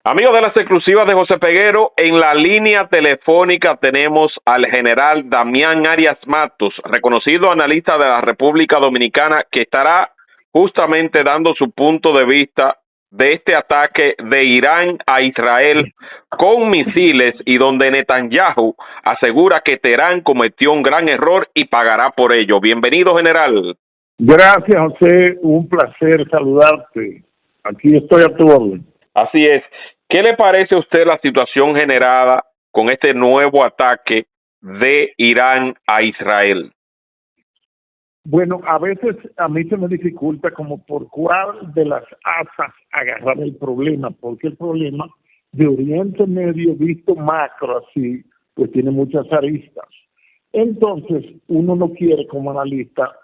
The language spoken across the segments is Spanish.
Amigos de las exclusivas de José Peguero, en la línea telefónica tenemos al general Damián Arias Matos, reconocido analista de la República Dominicana, que estará justamente dando su punto de vista de este ataque de Irán a Israel con misiles y donde Netanyahu asegura que Teherán cometió un gran error y pagará por ello. Bienvenido, general. Gracias, José. Un placer saludarte. Aquí estoy a tu orden. Así es. ¿Qué le parece a usted la situación generada con este nuevo ataque de Irán a Israel? Bueno, a veces a mí se me dificulta como por cuál de las asas agarrar el problema, porque el problema de Oriente Medio visto macro así, pues tiene muchas aristas. Entonces, uno no quiere como analista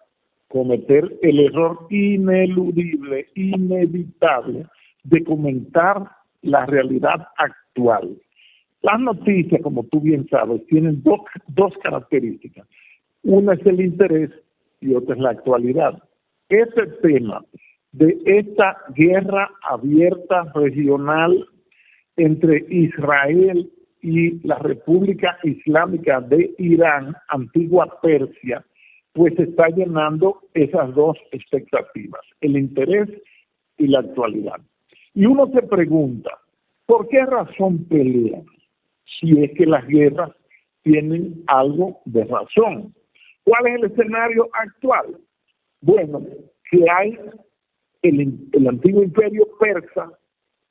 cometer el error ineludible, inevitable de comentar la realidad actual. Las noticias, como tú bien sabes, tienen dos características. Una es el interés y otra es la actualidad. Ese tema de esta guerra abierta regional entre Israel y la República Islámica de Irán, antigua Persia, pues está llenando esas dos expectativas, el interés y la actualidad. Y uno se pregunta, ¿por qué razón pelean? Si es que las guerras tienen algo de razón. ¿Cuál es el escenario actual? Bueno, que hay el antiguo imperio persa,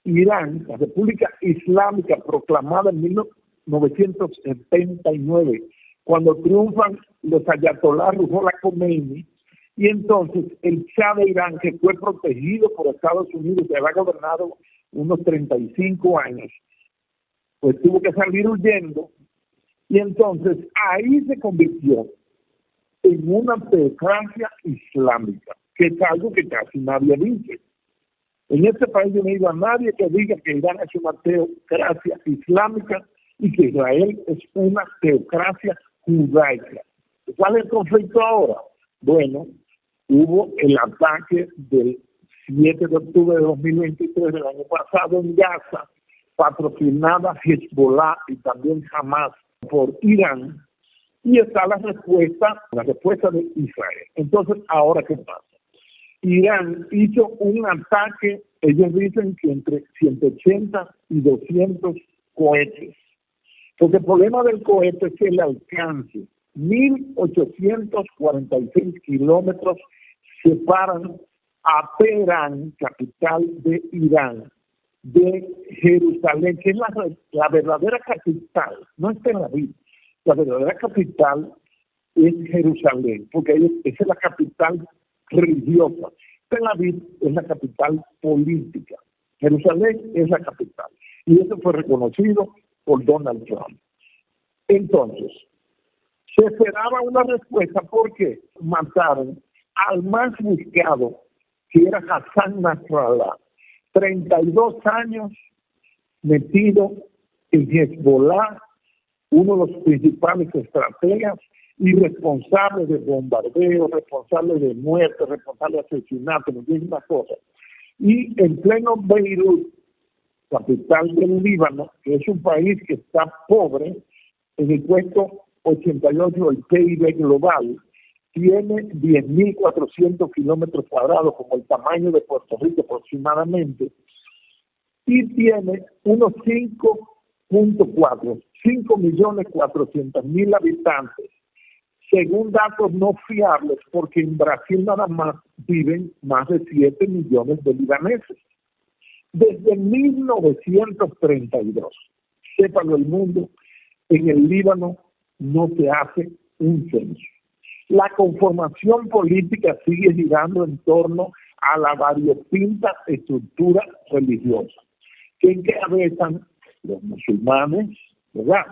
Irán, la República Islámica proclamada en 1979, cuando triunfan los ayatolás Ruhollah Khomeini, y entonces el Shah de Irán, que fue protegido por Estados Unidos, que había gobernado unos 35 años, pues tuvo que salir huyendo, y entonces ahí se convirtió en una teocracia islámica, que es algo que casi nadie dice. En este país yo no he ido a nadie que diga que Irán es una teocracia islámica y que Israel es una teocracia judaica. ¿Cuál es el conflicto ahora? Bueno, hubo el ataque del 7 de octubre de 2023 del año pasado en Gaza, patrocinada Hezbollah y también Hamas por Irán, y está la respuesta de Israel. Entonces, ¿ahora qué pasa? Irán hizo un ataque, ellos dicen que entre 180 y 200 cohetes. Porque el problema del cohete es el alcance. 1.846 kilómetros separan a Teherán, capital de Irán, de Jerusalén, que es la verdadera capital, no es Tel Aviv. La verdadera capital es Jerusalén, porque esa es la capital religiosa. Tel Aviv es la capital política. Jerusalén es la capital. Y eso fue reconocido por Donald Trump. Entonces, se esperaba una respuesta porque mataron al más buscado, que era Hassan Nasrallah, 32 años metido en Hezbollah, uno de los principales estrategas y responsable de bombardeos, responsable de muertes, responsable de asesinatos, muchísimas cosas. Y en pleno Beirut, capital del Líbano, que es un país que está pobre, en el puesto 88 del PIB global, tiene 10.400 kilómetros cuadrados, como el tamaño de Puerto Rico aproximadamente, y tiene unos 5.400.000 habitantes, según datos no fiables, porque en Brasil nada más viven más de 7 millones de libaneses. Desde 1932, sépalo el mundo, en el Líbano no se hace un censo. La conformación política sigue girando en torno a la variopinta estructura religiosa, que encabezan los musulmanes, ¿verdad?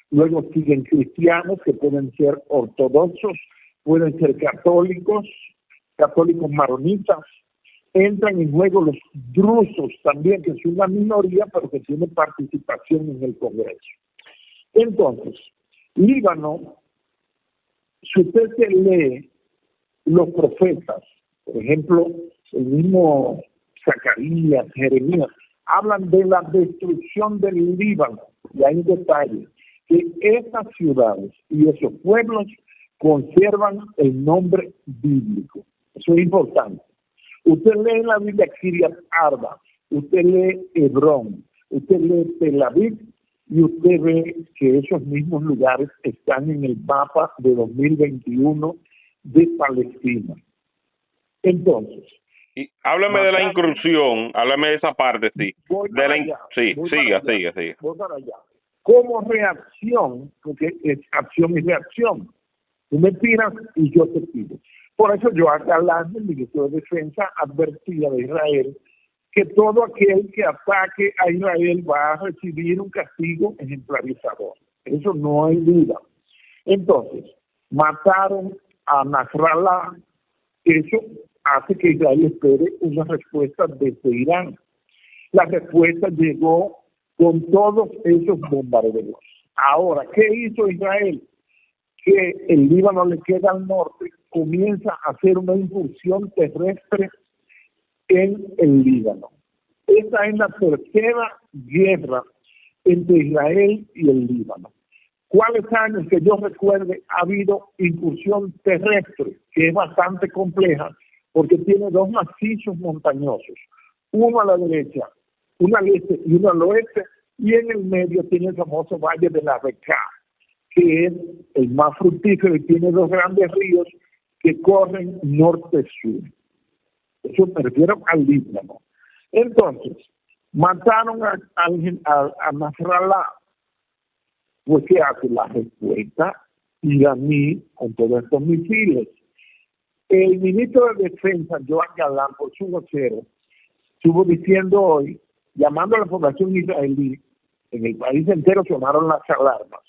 Luego siguen cristianos, que pueden ser ortodoxos, pueden ser católicos maronitas. Entran en juego los drusos también, que es una minoría, pero que tiene participación en el Congreso. Entonces, Líbano, si usted se lee los profetas, por ejemplo, el mismo Zacarías, Jeremías, hablan de la destrucción del Líbano, y hay un detalle, que esas ciudades y esos pueblos conservan el nombre bíblico. Eso es importante. Usted lee en la Biblia Kiriat Arba, usted lee Hebrón, usted lee Tel Aviv, y usted ve que esos mismos lugares están en el mapa de 2021 de Palestina. Entonces, y háblame de la incursión, háblame de esa parte, sí. Sí, siga. Voy para allá. Como reacción, porque es acción y reacción. Tú me tiras y yo te tiro. Por eso Yoav Galán, el ministro de Defensa, advertía de Israel que todo aquel que ataque a Israel va a recibir un castigo ejemplarizador. Eso no hay duda. Entonces, mataron a Nasrallah. Eso hace que Israel espere una respuesta desde Irán. La respuesta llegó con todos esos bombardeos. Ahora, ¿qué hizo Israel? Que el Líbano le queda al norte, comienza a hacer una incursión terrestre en el Líbano. Esta es la tercera guerra entre Israel y el Líbano. ¿Cuáles años que yo recuerde ha habido incursión terrestre, que es bastante compleja, porque tiene dos macizos montañosos, uno a la derecha, uno al este y uno al oeste, y en el medio tiene el famoso Valle de la Bekaa, que es el más fructífero y tiene dos grandes ríos que corren norte-sur. Eso me refiero al Líbano. Entonces, mataron a Nasrallah. Pues, ¿qué hace? La respuesta iraní con todos estos misiles. El ministro de Defensa, Yoav Galán, por su vocero, estuvo diciendo hoy, llamando a la población israelí, en el país entero sonaron las alarmas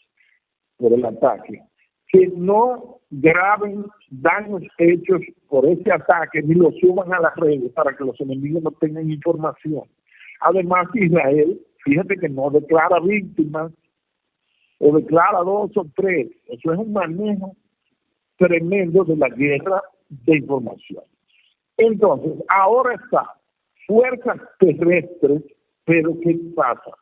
por el ataque, que no graben daños hechos por ese ataque ni lo suban a las redes para que los enemigos no tengan información. Además, Israel, fíjate que no declara víctimas o declara 2 o 3. Eso es un manejo tremendo de la guerra de información. Entonces, ahora está fuerzas terrestres, pero ¿qué pasa?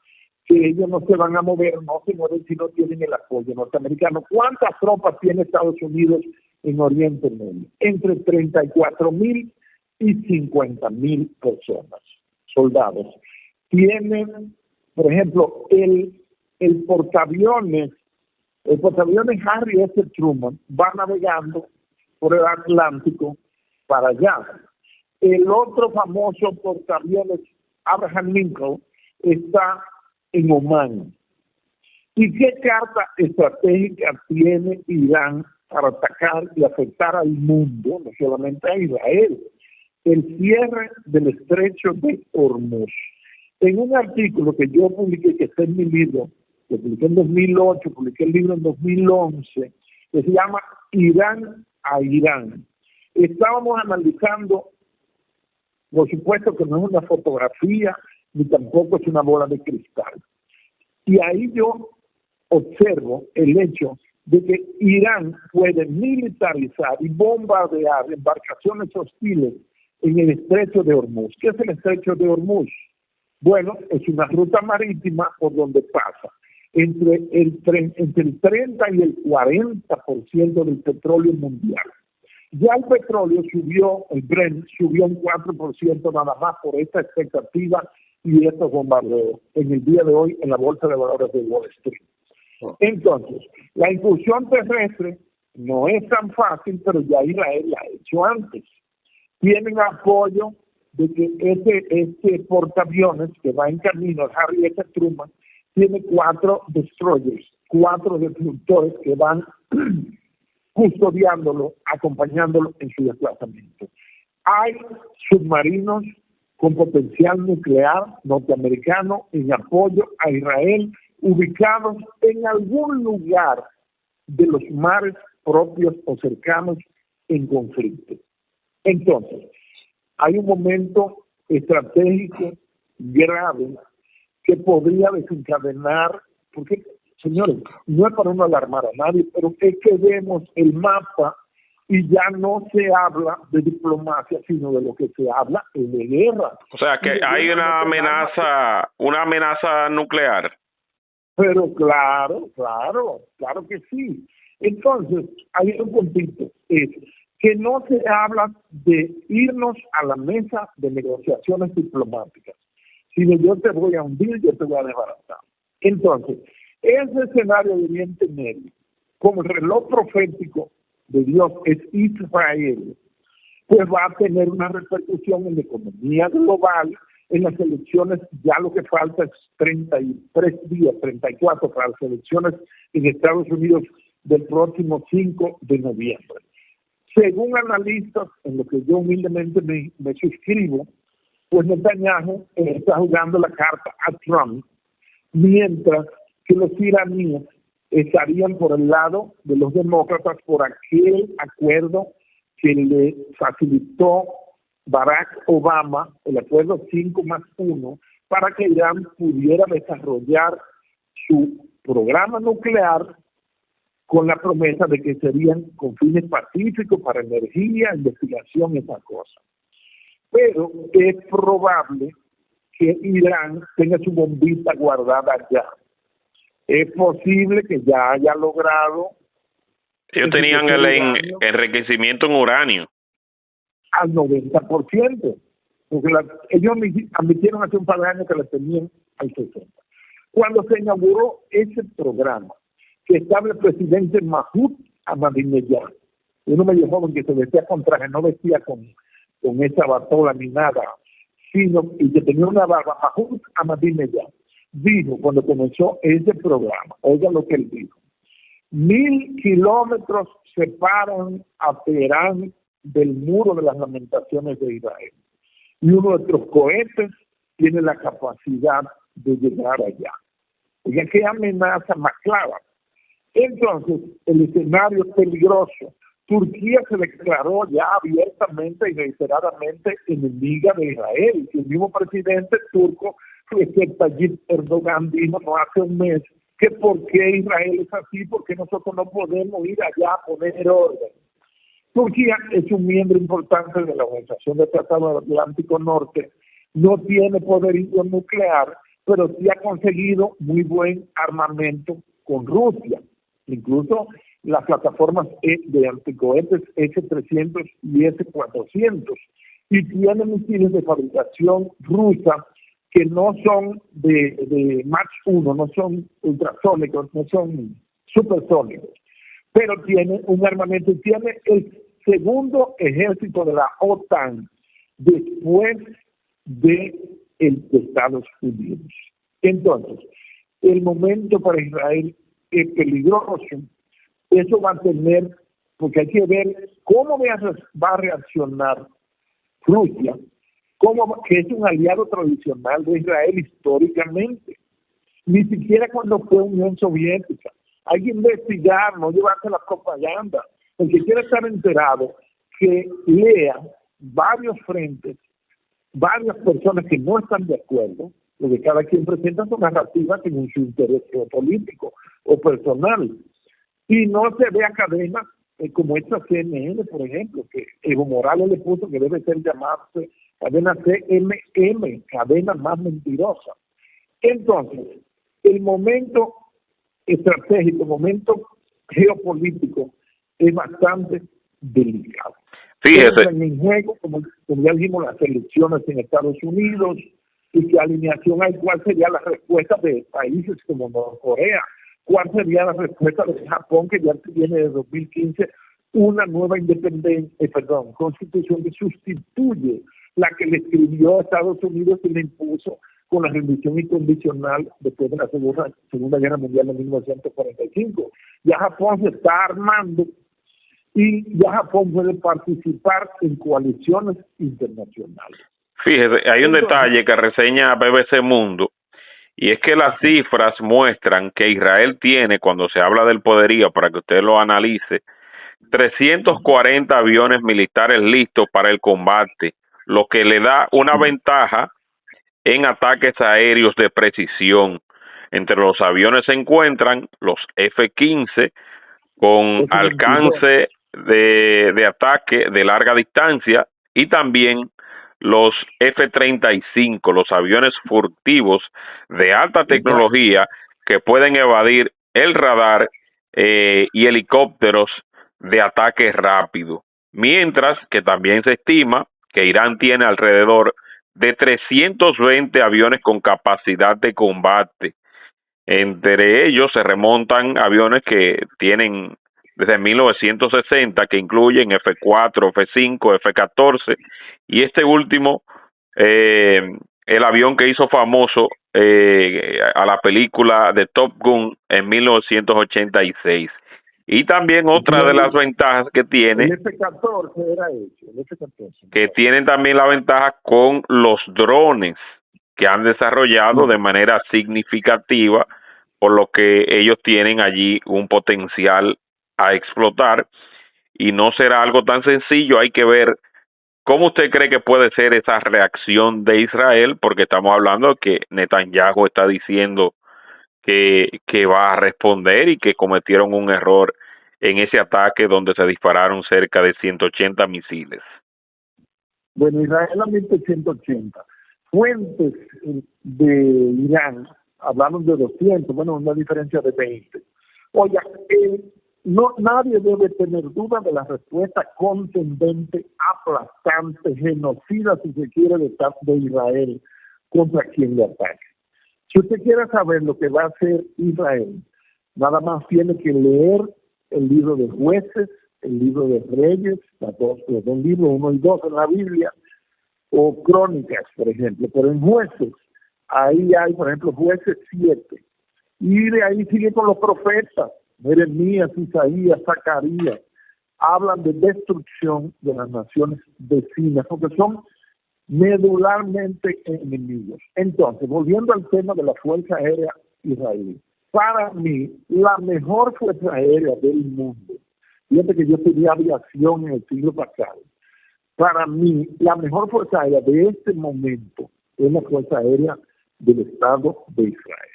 Que ellos no se van a mover, no se mueven si no tienen el apoyo norteamericano. ¿Cuántas tropas tiene Estados Unidos en Oriente Medio? Entre 34,000 y 50,000 personas, soldados. Tienen, por ejemplo, el portaaviones Harry S. Truman va navegando por el Atlántico para allá. El otro famoso portaaviones Abraham Lincoln está en Omán. ¿Y qué carta estratégica tiene Irán para atacar y afectar al mundo, no solamente a Israel? El cierre del estrecho de Hormuz. En un artículo que yo publiqué, que está en mi libro, que publiqué en 2008, publiqué el libro en 2011, que se llama Irán a Irán. Estábamos analizando, por supuesto que no es una fotografía, ni tampoco es una bola de cristal. Y ahí yo observo el hecho de que Irán puede militarizar y bombardear embarcaciones hostiles en el estrecho de Hormuz. ¿Qué es el estrecho de Hormuz? Bueno, es una ruta marítima por donde pasa entre el 30 y el 40% del petróleo mundial. Ya el petróleo subió, el Brent subió un 4% nada más por esta expectativa y estos bombardeos en el día de hoy en la Bolsa de Valores de Wall Street. Entonces, la incursión terrestre no es tan fácil, pero ya Israel la ha hecho antes. Tienen apoyo de que este portaaviones que va en camino, el Harry S. Truman, tiene 4 destroyers, 4 destructores que van custodiándolo, acompañándolo en su desplazamiento. Hay submarinos con potencial nuclear norteamericano en apoyo a Israel, ubicados en algún lugar de los mares propios o cercanos en conflicto. Entonces, hay un momento estratégico grave que podría desencadenar, porque, señores, no es para uno alarmar a nadie, pero es que vemos el mapa y ya no se habla de diplomacia, sino de lo que se habla es de guerra. O sea que hay una amenaza nuclear. Pero claro que sí. Entonces, hay un puntito, es que no se habla de irnos a la mesa de negociaciones diplomáticas, sino yo te voy a hundir, yo te voy a desbaratar. Entonces, ese escenario de Oriente Medio, como el reloj profético de Dios es Israel, pues va a tener una repercusión en la economía global. En las elecciones ya lo que falta es 33 días, 34 para las elecciones en Estados Unidos del próximo 5 de noviembre. Según analistas, en lo que yo humildemente me suscribo, pues Netanyahu está jugando la carta a Trump, mientras que los iraníes estarían por el lado de los demócratas por aquel acuerdo que le facilitó Barack Obama, el acuerdo 5+1, para que Irán pudiera desarrollar su programa nuclear con la promesa de que serían con fines pacíficos para energía, investigación y esas cosas. Pero es probable que Irán tenga su bombita guardada allá. Es posible que ya haya logrado... Ellos tenían el enriquecimiento en uranio. Al 90%. Porque ellos admitieron hace un par de años que la tenían al 60%. Cuando se inauguró ese programa, que estaba el presidente Mahmoud Ahmadinejad, uno medio joven que se vestía con traje, no vestía con esa batola ni nada, sino y que tenía una barba. Mahmoud Ahmadinejad dijo cuando comenzó ese programa, oiga lo que él dijo: 1,000 kilómetros separan a Teherán del muro de las lamentaciones de Israel, y uno de nuestros cohetes tiene la capacidad de llegar allá. Oiga, qué amenaza más clara. Entonces, el escenario es peligroso. Turquía se declaró ya abiertamente y reiteradamente enemiga de Israel. El mismo presidente turco, Recep Tayyip Erdogan, dijo no hace un mes que por qué Israel es así, porque nosotros no podemos ir allá a poner orden. Turquía es un miembro importante de la Organización del Tratado Atlántico Norte, no tiene poderío nuclear, pero sí ha conseguido muy buen armamento con Rusia. Incluso las plataformas de anticohetes S-300 y S-400, y tiene misiles de fabricación rusa que no son de Mach 1, no son ultrasónicos, no son supersónicos, pero tiene un armamento y tiene el segundo ejército de la OTAN después de Estados Unidos. Entonces, el momento para Israel es peligroso. Eso va a tener, porque hay que ver cómo va a reaccionar Rusia, que es un aliado tradicional de Israel históricamente. Ni siquiera cuando fue Unión Soviética. Hay que investigar, no llevarse la propaganda. El que quiera estar enterado, que lea varios frentes, varias personas que no están de acuerdo, porque cada quien presenta su narrativa según su interés político o personal. Y no se vea cadenas como esta CNN, por ejemplo, que Evo Morales le puso que debe ser llamarse cadena CMM, cadena más mentirosa. Entonces, el momento estratégico, el momento geopolítico es bastante delicado. Fíjese. Entran en juego, como ya dijimos, las elecciones en Estados Unidos, y qué alineación hay, cuál sería la respuesta de países como Norcorea, cuál sería la respuesta de Japón, que ya tiene desde 2015 una nueva constitución que sustituye la que le escribió a Estados Unidos y le impuso con la rendición incondicional después de la Segunda Guerra Mundial en 1945. Ya Japón se está armando y ya Japón puede participar en coaliciones internacionales. Fíjese, hay un detalle que reseña BBC Mundo, y es que las cifras muestran que Israel tiene, cuando se habla del poderío, para que usted lo analice, 340 aviones militares listos para el combate, lo que le da una ventaja en ataques aéreos de precisión. Entre los aviones se encuentran los F-15 con alcance de ataque de larga distancia y también los F-35, los aviones furtivos de alta tecnología que pueden evadir el radar y helicópteros de ataque rápido. Mientras que también se estima que Irán tiene alrededor de 320 aviones con capacidad de combate. Entre ellos se remontan aviones que tienen desde 1960, que incluyen F-4, F-5, F-14, y este último, el avión que hizo famoso a la película de Top Gun en 1986. Y también otra de las ventajas que tiene, el F-14 era hecho, el F-14. Que tienen también la ventaja con los drones que han desarrollado de manera significativa, por lo que ellos tienen allí un potencial a explotar y no será algo tan sencillo. Hay que ver cómo usted cree que puede ser esa reacción de Israel, porque estamos hablando de que Netanyahu está diciendo que va a responder y que cometieron un error en ese ataque donde se dispararon cerca de 180 misiles. Bueno, Israel admite 180. Fuentes de Irán hablaron de 200, bueno, una diferencia de 20. Oiga, no, nadie debe tener duda de la respuesta contundente, aplastante, genocida, si se quiere, de Israel contra quien le ataque. Si usted quiere saber lo que va a hacer Israel, nada más tiene que leer el libro de Jueces, el libro de Reyes, los dos libros, 1 y 2 en la Biblia, o Crónicas, por ejemplo. Pero en Jueces, ahí hay, por ejemplo, Jueces 7, y de ahí sigue con los profetas, Jeremías, Isaías, Zacarías, hablan de destrucción de las naciones vecinas, porque son medularmente enemigos. Entonces, volviendo al tema de la Fuerza Aérea Israelí, para mí, la mejor Fuerza Aérea del mundo, fíjate que yo estudié aviación en el siglo pasado, para mí, la mejor Fuerza Aérea de este momento es la Fuerza Aérea del Estado de Israel.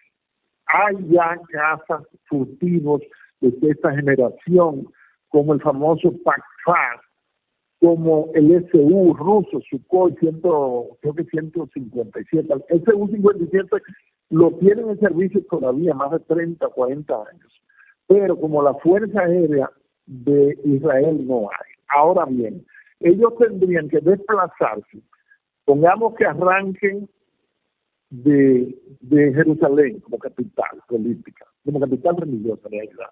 Hay ya cazas furtivos de esta generación, como el famoso PAC-3, como el SU ruso, Sukhoi, creo que 157. El SU-57 lo tienen en servicio todavía más de 30, 40 años. Pero como la Fuerza Aérea de Israel no hay. Ahora bien, ellos tendrían que desplazarse. Pongamos que arranquen de Jerusalén como capital política, como capital religiosa de Israel,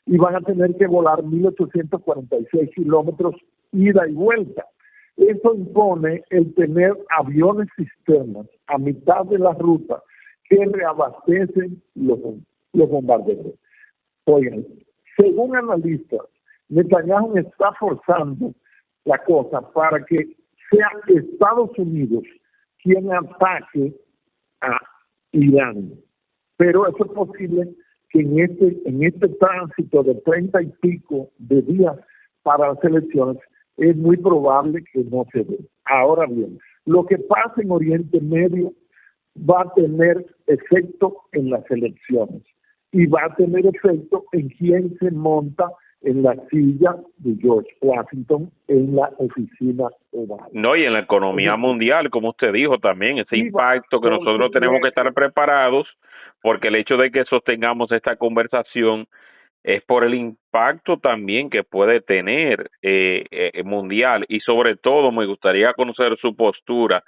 y van a tener que volar 1.846 kilómetros ida y vuelta. Eso impone el tener aviones cisternas a mitad de la ruta que reabastecen los bombarderos. Oigan, según analistas, Netanyahu está forzando la cosa para que sea Estados Unidos quien ataque a Irán. Pero eso es posible que en este tránsito de 30 y pico de días para las elecciones es muy probable que no se dé. Ahora bien, lo que pasa en Oriente Medio va a tener efecto en las elecciones y va a tener efecto en quién se monta en la silla de George Washington en la oficina oval. No, y en la economía mundial, como usted dijo también, ese impacto que nosotros tenemos que estar preparados, porque el hecho de que sostengamos esta conversación es por el impacto también que puede tener mundial, y sobre todo me gustaría conocer su postura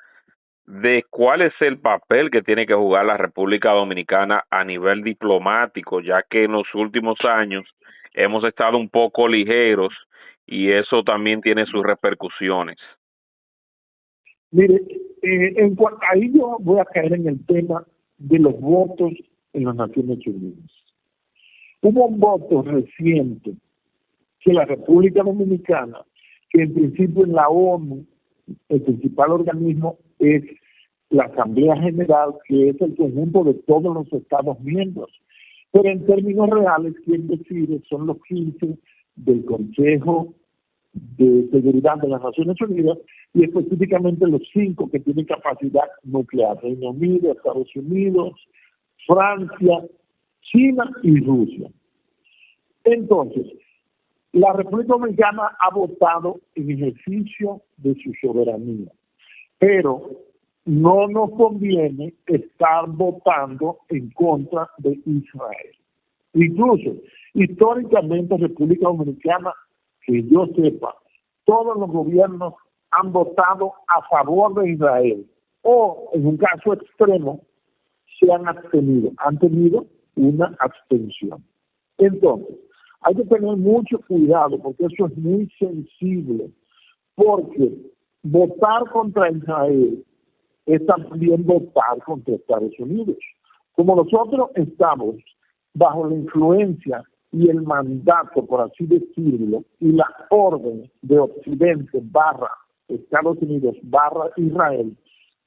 de cuál es el papel que tiene que jugar la República Dominicana a nivel diplomático, ya que en los últimos años hemos estado un poco ligeros y eso también tiene sus repercusiones. Mire, ahí yo voy a caer en el tema de los votos en las Naciones Unidas. Hubo un voto reciente que la República Dominicana, que en principio en la ONU, el principal organismo es la Asamblea General, que es el conjunto de todos los Estados miembros. Pero en términos reales, quien decide son los 15 del Consejo de Seguridad de las Naciones Unidas y específicamente los 5 que tienen capacidad nuclear: Reino Unido, Estados Unidos, Francia, China y Rusia. Entonces, La República Dominicana ha votado en ejercicio de su soberanía, pero no nos conviene estar votando en contra de Israel. Incluso, históricamente, República Dominicana, que yo sepa, todos los gobiernos han votado a favor de Israel o, en un caso extremo, se han abstenido, han tenido una abstención. Entonces, hay que tener mucho cuidado porque eso es muy sensible, porque votar contra Israel es también votar contra Estados Unidos. Como nosotros estamos bajo la influencia y el mandato, por así decirlo, y la orden de Occidente / Estados Unidos / Israel,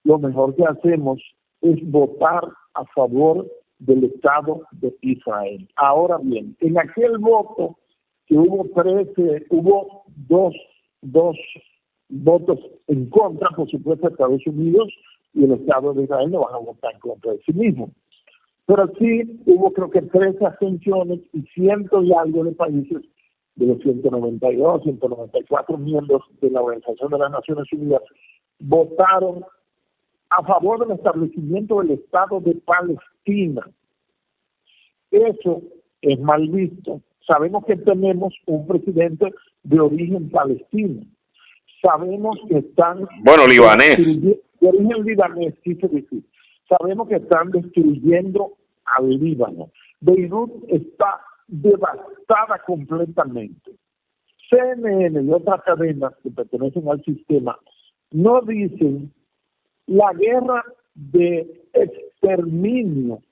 lo mejor que hacemos es votar a favor del Estado de Israel. Ahora bien, en aquel voto que hubo 13, hubo dos votos en contra, por supuesto, de Estados Unidos, y el Estado de Israel no van a votar en contra de sí mismo. Pero sí hubo, creo que 13 abstenciones y cientos y algo de países, de los 192, 194 miembros de la Organización de las Naciones Unidas, votaron a favor del establecimiento del Estado de Palestina. Eso es mal visto. Sabemos que tenemos un presidente de origen palestino. Sabemos que están... Bueno, libanés. De origen libanés, quise decir. Sabemos que están destruyendo al Líbano. Beirut está devastada completamente. CNN y otras cadenas que pertenecen al sistema no dicen la guerra de exterminio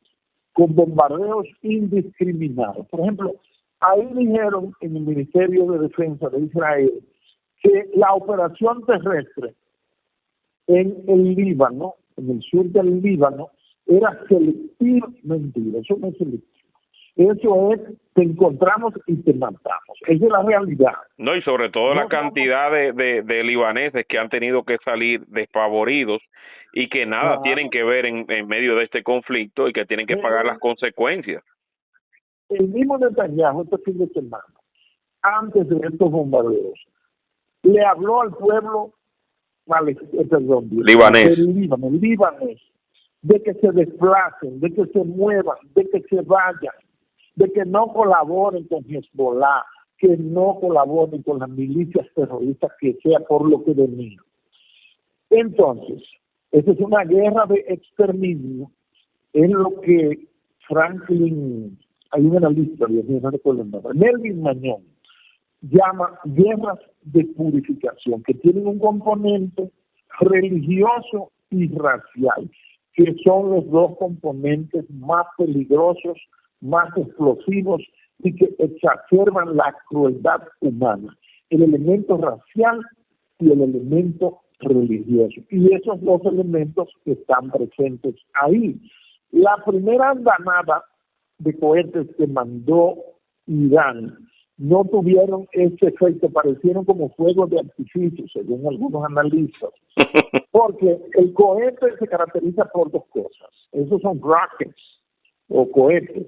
con bombardeos indiscriminados. Por ejemplo, ahí dijeron en el Ministerio de Defensa de Israel que la operación terrestre en el Líbano, en el sur del Líbano, era selectiva. Mentira, eso no es selectivo. Eso es, te encontramos y te matamos. Esa es la realidad. No, y sobre todo la cantidad de libaneses que han tenido que salir despavoridos y que nada tienen que ver en medio de este conflicto y que tienen que pagar las consecuencias. El mismo Netanyahu este fin de semana, antes de estos bombardeos, le habló al pueblo libanés, de que se desplacen, de que se muevan, de que se vayan, de que no colaboren con Hezbollah, que no colaboren con las milicias terroristas, que sea por lo que venía. Entonces, esa es una guerra de exterminio, es lo que Franklin, hay un analista, no recuerdo el nombre, Melvin Mañón, llama guerras de purificación, que tienen un componente religioso y racial, que son los dos componentes más peligrosos, más explosivos y que exacerban la crueldad humana, el elemento racial y el elemento religioso. Y esos dos elementos están presentes ahí. La primera andanada de cohetes que mandó Irán no tuvieron ese efecto, parecieron como fuegos de artificio, según algunos analistas, porque el cohete se caracteriza por dos cosas. Esos son rockets o cohetes.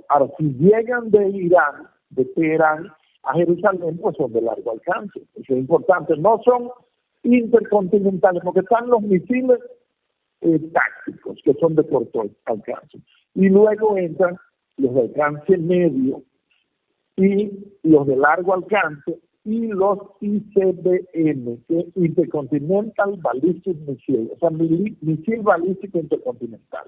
Ahora, si llegan de Irán, de Teherán a Jerusalén, pues son de largo alcance. Eso es importante. No son intercontinentales, porque están los misiles tácticos, que son de corto alcance. Y luego entran los de alcance medio y los de largo alcance y los ICBM, que es Intercontinental Ballistic Missile, o sea, misil balístico intercontinental.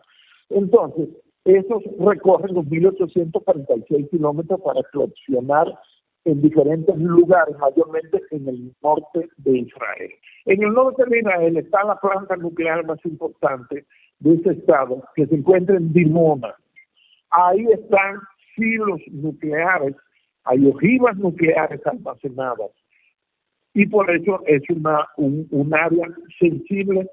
Entonces, esos recorren los 1.846 kilómetros para explosionar en diferentes lugares, mayormente en el norte de Israel. En el norte de Israel está la planta nuclear más importante de ese estado, que se encuentra en Dimona. Ahí están silos nucleares, hay ojivas nucleares almacenadas, y por eso es un área sensible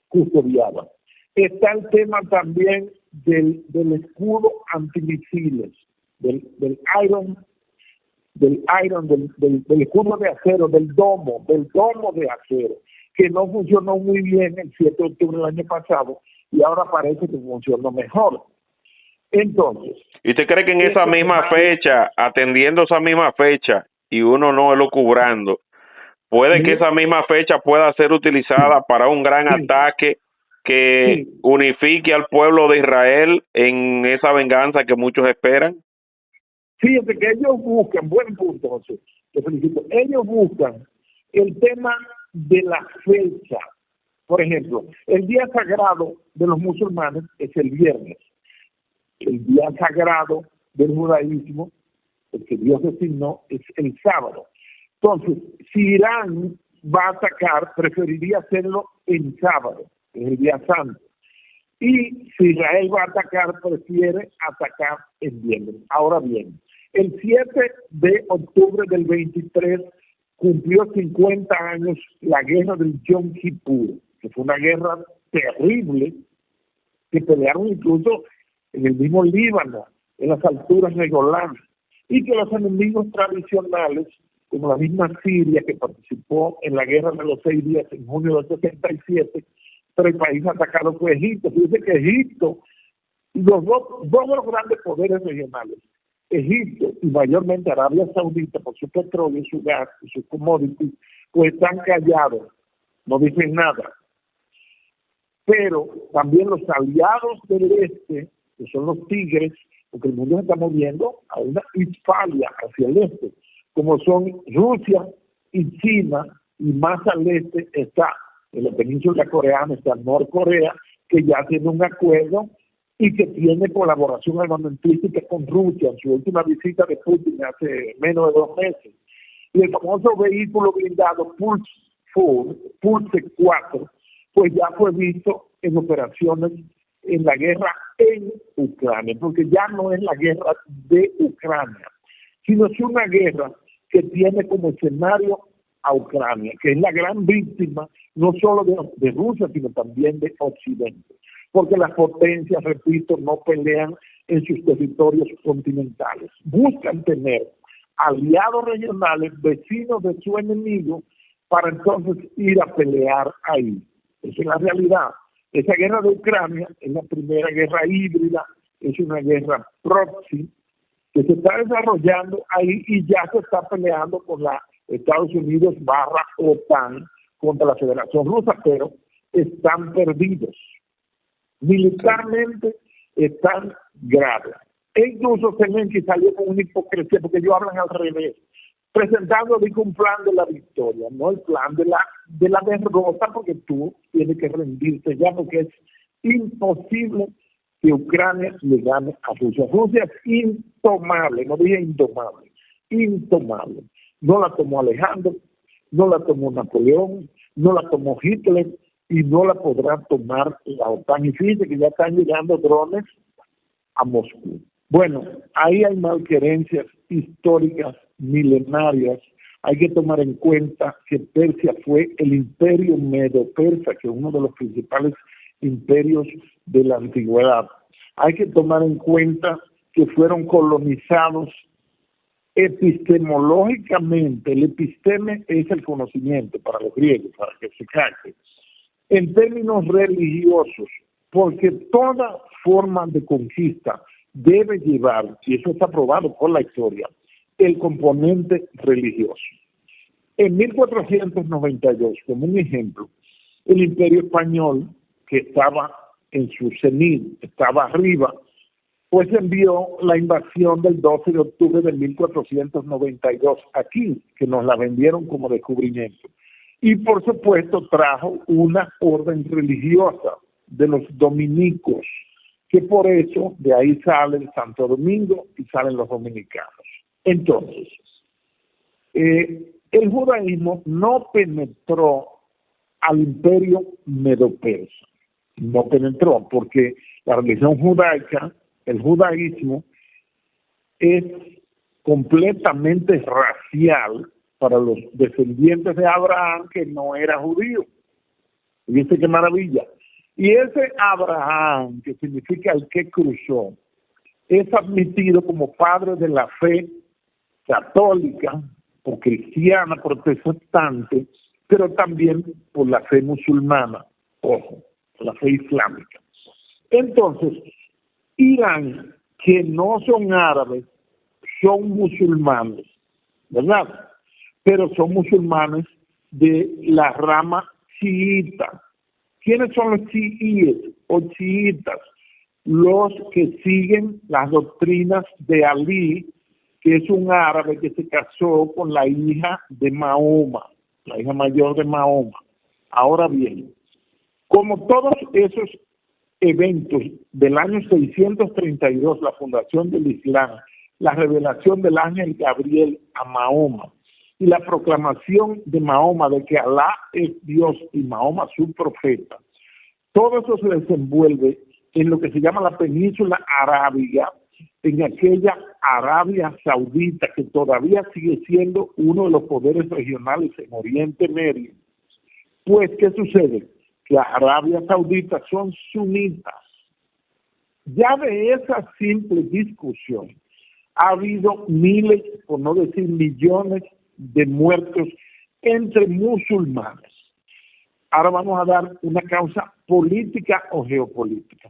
custodiada. Está el tema también del escudo antimisiles, del escudo de acero, del domo de acero, que no funcionó muy bien el 7 de octubre del año pasado y ahora parece que funcionó mejor. Entonces, ¿y usted cree que en esa misma fecha, atendiendo esa misma fecha, y uno no lo cubrando, puede que esa misma fecha pueda ser utilizada para un gran ataque que unifique al pueblo de Israel en esa venganza que muchos esperan? Fíjate que ellos buscan, buen punto, José, te felicito, ellos buscan el tema de la fecha. Por ejemplo, el día sagrado de los musulmanes es el viernes. El día sagrado del judaísmo, el que Dios designó, es el sábado. Entonces, si Irán va a atacar, preferiría hacerlo en sábado, en el día santo. Y si Israel va a atacar, prefiere atacar en viernes. Ahora bien, el 7 de octubre del 23 cumplió 50 años la guerra del Yom Kippur, que fue una guerra terrible, que pelearon incluso en el mismo Líbano, en las alturas de Golán, y que los enemigos tradicionales, como la misma Siria, que participó en la guerra de los 6 días en junio del 77, pero el país atacado fue Egipto. Fíjense que Egipto, dos de los grandes poderes regionales, Egipto y mayormente Arabia Saudita, por su petróleo, su gas y sus commodities, pues están callados, no dicen nada. Pero también los aliados del este, que son los tigres, porque el mundo se está moviendo a una Westfalia hacia el este, como son Rusia y China, y más al este está en la península coreana, está Norcorea, que ya tiene un acuerdo y que tiene colaboración armamentística con Rusia en su última visita de Putin hace menos de 2 meses. Y el famoso vehículo blindado Pulse 4, pues ya fue visto en operaciones en la guerra en Ucrania, porque ya no es la guerra de Ucrania, sino es una guerra que tiene como escenario a Ucrania, que es la gran víctima no solo de Rusia, sino también de Occidente, porque las potencias, repito, no pelean en sus territorios continentales, buscan tener aliados regionales, vecinos de su enemigo, para entonces ir a pelear ahí. Esa es la realidad. Esa guerra de Ucrania es la primera guerra híbrida, es una guerra proxy que se está desarrollando ahí y ya se está peleando con la Estados Unidos / OTAN contra la Federación Rusa, pero están perdidos. Militarmente están graves. E incluso Zelensky salió con una hipocresía, porque ellos hablan al revés, presentando un plan de la victoria, no el plan de la derrota, porque tú tienes que rendirte ya, porque es imposible que Ucrania le gane a Rusia. Rusia es intomable, no dije indomable, intomable. No la tomó Alejandro, no la tomó Napoleón, no la tomó Hitler y no la podrá tomar la OTAN. Y fíjense que ya están llegando drones a Moscú. Bueno, ahí hay malquerencias históricas milenarias. Hay que tomar en cuenta que Persia fue el imperio medo-persa, que es uno de los principales imperios de la antigüedad. Hay que tomar en cuenta que fueron colonizados epistemológicamente. El episteme es el conocimiento para los griegos, para que se capte. En términos religiosos, porque toda forma de conquista debe llevar, y eso está probado por la historia, el componente religioso. En 1492, como un ejemplo, el Imperio Español, que estaba en su cenit, estaba arriba, pues envió la invasión del 12 de octubre de 1492 aquí, que nos la vendieron como descubrimiento. Y por supuesto trajo una orden religiosa de los dominicos, que por eso de ahí sale el Santo Domingo y salen los dominicanos. Entonces, el judaísmo no penetró al imperio medo-persa, no penetró, porque la religión judaica, el judaísmo, es completamente racial para los descendientes de Abraham, que no era judío. ¿Viste qué maravilla? Y ese Abraham, que significa el que cruzó, es admitido como padre de la fe católica, o cristiana, protestante, pero también por la fe musulmana, ojo, la fe islámica. Entonces, Irán que no son árabes, son musulmanes, ¿verdad? Pero son musulmanes de la rama chiita. ¿Quiénes son los chiíes o chiitas? Los que siguen las doctrinas de Ali, que es un árabe que se casó con la hija de Mahoma, la hija mayor de Mahoma. Ahora bien, como todos esos eventos del año 632, la fundación del Islam, la revelación del ángel Gabriel a Mahoma y la proclamación de Mahoma de que Alá es Dios y Mahoma su profeta, todo eso se desenvuelve en lo que se llama la península arábiga, en aquella Arabia Saudita que todavía sigue siendo uno de los poderes regionales en Oriente Medio. Pues, ¿qué sucede? Que la Arabia Saudita son sunitas. Ya de esa simple discusión ha habido miles, por no decir millones, de muertos entre musulmanes. Ahora vamos a dar una causa política o geopolítica.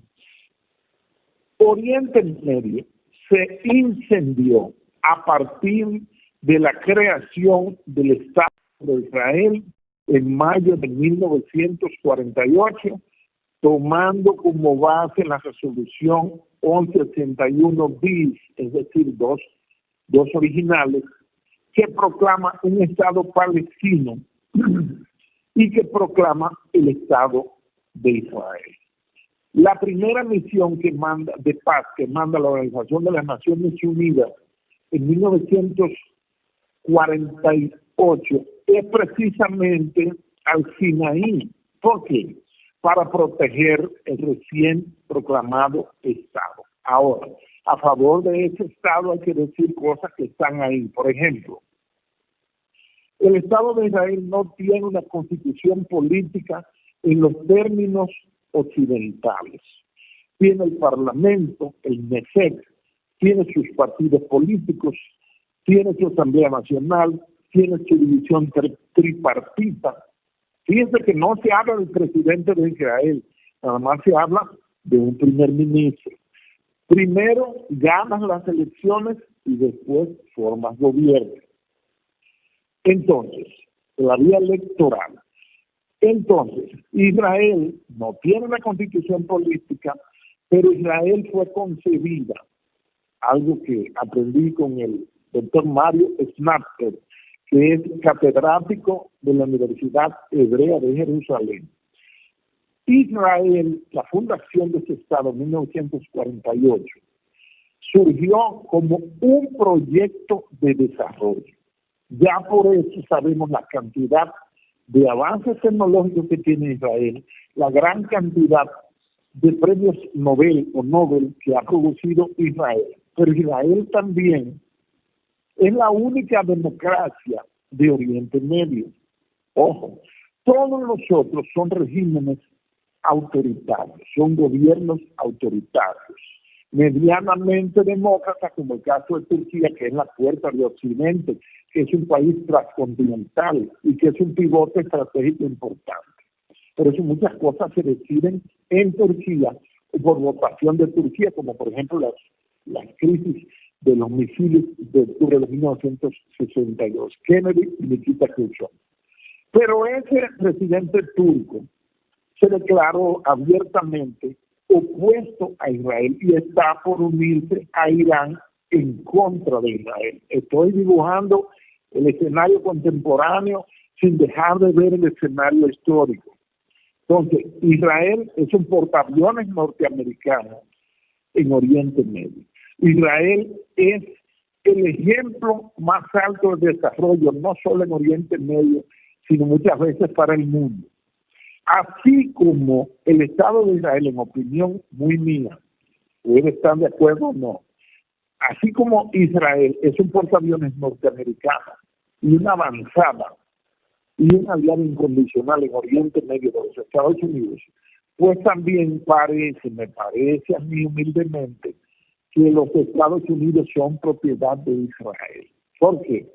Oriente Medio se incendió a partir de la creación del Estado de Israel en mayo de 1948, tomando como base la resolución 1181 bis, es decir, dos originales, que proclama un Estado palestino y que proclama el Estado de Israel. La primera misión de paz que manda la Organización de las Naciones Unidas en 1948 es precisamente al Sinaí. ¿Por qué? Para proteger el recién proclamado Estado. Ahora, a favor de ese Estado hay que decir cosas que están ahí. Por ejemplo, el Estado de Israel no tiene una constitución política en los términos occidentales. Tiene el Parlamento, el Knesset, tiene sus partidos políticos, tiene su Asamblea Nacional, tiene su división tripartita. Fíjense que no se habla del presidente de Israel, nada más se habla de un primer ministro. Primero ganas las elecciones y después formas gobierno. Entonces, la vía electoral. Entonces, Israel no tiene una constitución política, pero Israel fue concebida, algo que aprendí con el doctor Mario Snapper, que es catedrático de la Universidad Hebrea de Jerusalén. Israel, la fundación de ese Estado en 1948, surgió como un proyecto de desarrollo. Ya por eso sabemos la cantidad de avances tecnológicos que tiene Israel, la gran cantidad de premios Nobel que ha producido Israel. Pero Israel también es la única democracia de Oriente Medio. Ojo, todos los otros son regímenes autoritarios, son gobiernos autoritarios, medianamente demócratas, como el caso de Turquía, que es la puerta de Occidente, que es un país transcontinental y que es un pivote estratégico importante. Por eso muchas cosas se deciden en Turquía por votación de Turquía, como por ejemplo las crisis de los misiles de octubre de 1962, Kennedy y Nikita Khrushchev. Pero ese presidente turco se declaró abiertamente opuesto a Israel y está por unirse a Irán en contra de Israel. Estoy dibujando el escenario contemporáneo sin dejar de ver el escenario histórico. Entonces, Israel es un portaaviones norteamericano en Oriente Medio. Israel es el ejemplo más alto de desarrollo, no solo en Oriente Medio, sino muchas veces para el mundo. Así como el Estado de Israel, en opinión muy mía, puede estar de acuerdo o no, así como Israel es un portaaviones norteamericano y una avanzada y un aliado incondicional en Oriente Medio de los Estados Unidos, pues también me parece a mí humildemente, que los Estados Unidos son propiedad de Israel. ¿Por qué?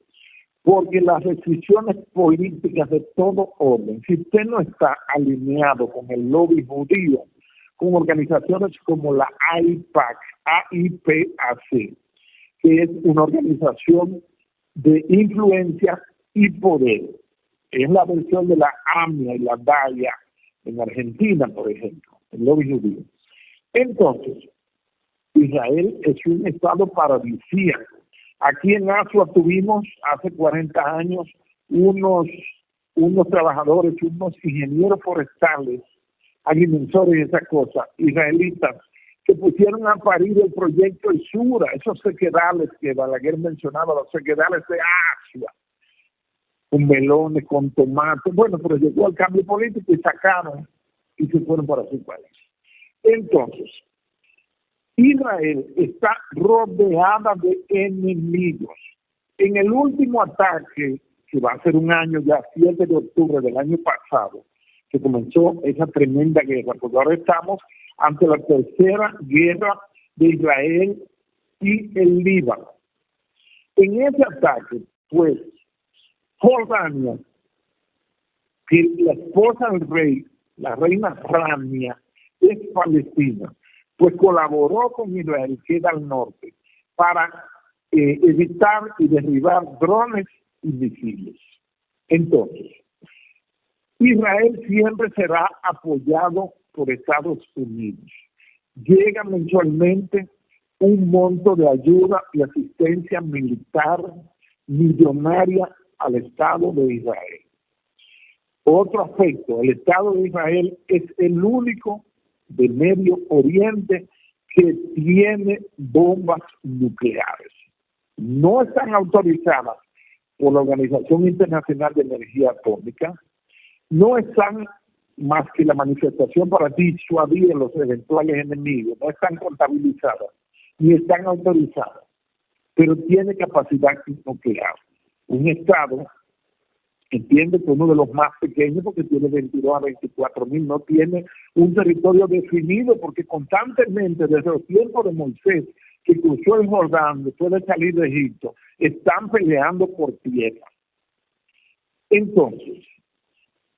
Porque las restricciones políticas de todo orden, si usted no está alineado con el lobby judío, con organizaciones como la AIPAC, que es una organización de influencia y poder. Es la versión de la AMIA y la DAIA en Argentina, por ejemplo, el lobby judío. Entonces, Israel es un estado paradisíaco. Aquí en Asua tuvimos hace 40 años unos trabajadores, unos ingenieros forestales, agrimensores y esas cosas, israelitas, que pusieron a parir el proyecto El Sura, esos sequedales que Balaguer mencionaba, los sequedales de Asua, con melones, con tomates. Bueno, pero llegó el cambio político y sacaron y se fueron para su país. Entonces, Israel está rodeada de enemigos. En el último ataque, que va a ser un año ya, 7 de octubre del año pasado, que comenzó esa tremenda guerra, porque ahora estamos ante la tercera guerra de Israel y el Líbano. En ese ataque, pues, Jordania, que la esposa del rey, la reina Rania, es palestina, pues colaboró con Israel, que era al norte, para evitar y derribar drones y misiles. Entonces, Israel siempre será apoyado por Estados Unidos. Llega mensualmente un monto de ayuda y asistencia militar millonaria al Estado de Israel. Otro aspecto, el Estado de Israel es el único de Medio Oriente que tiene bombas nucleares. No están autorizadas por la Organización Internacional de Energía Atómica, no están más que la manifestación para disuadir a los eventuales enemigos, no están contabilizadas ni están autorizadas, pero tiene capacidad nuclear. Un Estado, entiende que uno de los más pequeños, porque tiene 22 a 24 mil, no tiene un territorio definido, porque constantemente desde los tiempos de Moisés, que cruzó el Jordán después de salir de Egipto, están peleando por tierra. Entonces,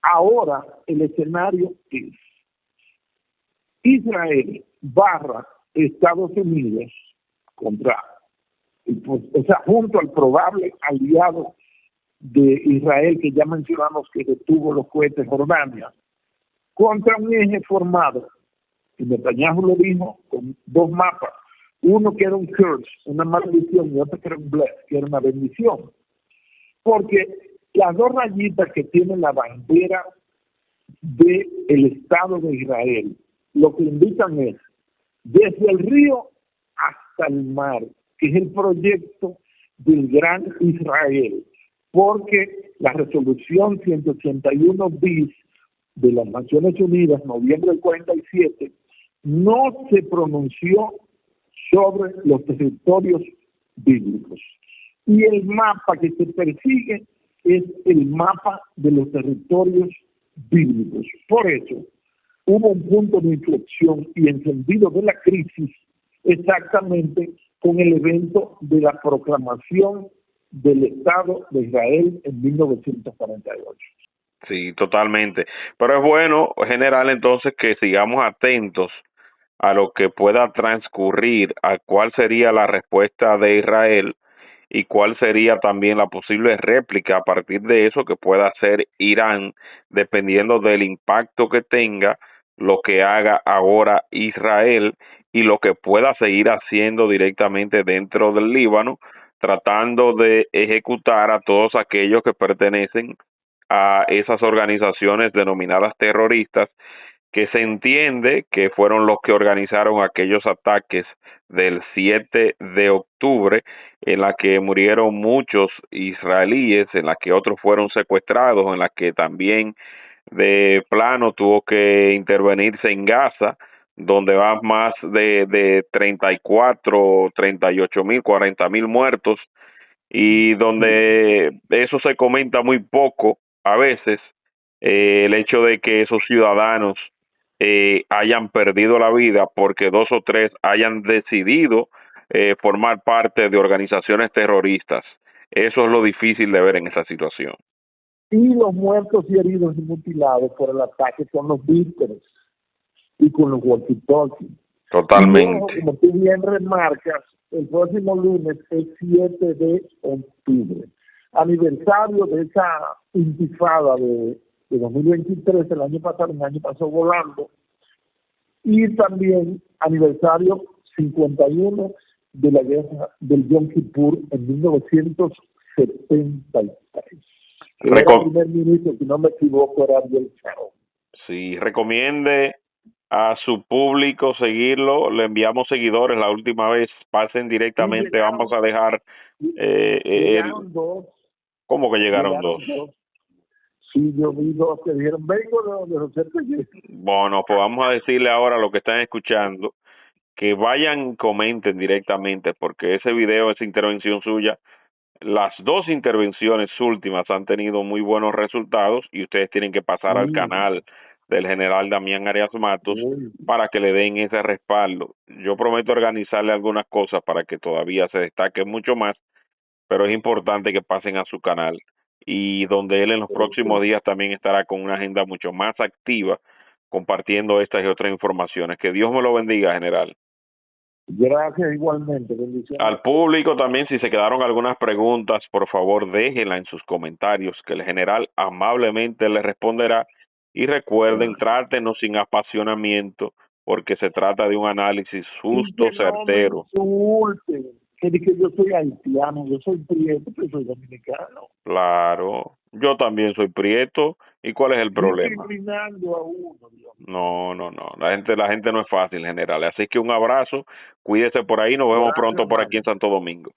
ahora el escenario es Israel barra Estados Unidos contra, o sea, junto al probable aliado de Israel, que ya mencionamos que detuvo los cohetes Jordania, contra un eje formado, y Netanyahu lo dijo, con dos mapas, uno que era un curse, una maldición, y otro que era un bless, que era una bendición, porque las dos rayitas que tiene la bandera del Estado de Israel, lo que indican es, desde el río hasta el mar, que es el proyecto del Gran Israel, porque la resolución 181 bis de las Naciones Unidas, noviembre del 47, no se pronunció sobre los territorios bíblicos. Y el mapa que se persigue es el mapa de los territorios bíblicos. Por eso, hubo un punto de inflexión y encendido de la crisis exactamente con el evento de la proclamación del Estado de Israel en 1948. Sí, totalmente. Pero es bueno, general, entonces que sigamos atentos a lo que pueda transcurrir, a cuál sería la respuesta de Israel y cuál sería también la posible réplica a partir de eso que pueda hacer Irán, dependiendo del impacto que tenga lo que haga ahora Israel y lo que pueda seguir haciendo directamente dentro del Líbano, tratando de ejecutar a todos aquellos que pertenecen a esas organizaciones denominadas terroristas, que se entiende que fueron los que organizaron aquellos ataques del 7 de octubre, en la que murieron muchos israelíes, en la que otros fueron secuestrados, en la que también de plano tuvo que intervenirse en Gaza, donde van más de 34, 38 mil, 40 mil muertos, y donde eso se comenta muy poco a veces, el hecho de que esos ciudadanos hayan perdido la vida porque dos o tres hayan decidido formar parte de organizaciones terroristas. Eso es lo difícil de ver en esa situación. Y los muertos y heridos y mutilados por el ataque son los vítores. y con los walkie-talkies. Totalmente. Y como tú bien remarcas, el próximo lunes es 7 de octubre, aniversario de esa intifada de 2023, el año pasó volando, y también aniversario 51 de la guerra del Yom Kippur en 1973. El primer ministro, si no me equivoco, era Ariel Sharon. Sí, recomiende a su público seguirlo. Le enviamos seguidores la última vez. Pasen directamente. Vamos a dejar. Llegaron dos. ¿Cómo que llegaron dos? Sí, yo vi dos que dijeron, vengo de donde José Pérez. Bueno, pues vamos a decirle ahora a los que están escuchando que vayan, comenten directamente, porque ese video, esa intervención suya, las dos intervenciones últimas han tenido muy buenos resultados y ustedes tienen que pasar al canal del general Damián Arias Matos para que le den ese respaldo. Yo prometo organizarle algunas cosas para que todavía se destaque mucho más, pero es importante que pasen a su canal y donde él en los próximos días también estará con una agenda mucho más activa compartiendo estas y otras informaciones. Que Dios me lo bendiga, general. Gracias, igualmente. Bendiciones. Al público también, si se quedaron algunas preguntas, por favor déjenla en sus comentarios, que el general amablemente les responderá. Y recuerden, trátenos sin apasionamiento, porque se trata de un análisis justo, certero. Que yo soy haitiano, yo soy prieto, yo soy dominicano. Claro, yo también soy prieto. ¿Y cuál es el problema? Discriminando a uno, Dios. No, la gente no es fácil, general. Así que un abrazo, cuídese por ahí, nos vemos pronto por aquí en Santo Domingo.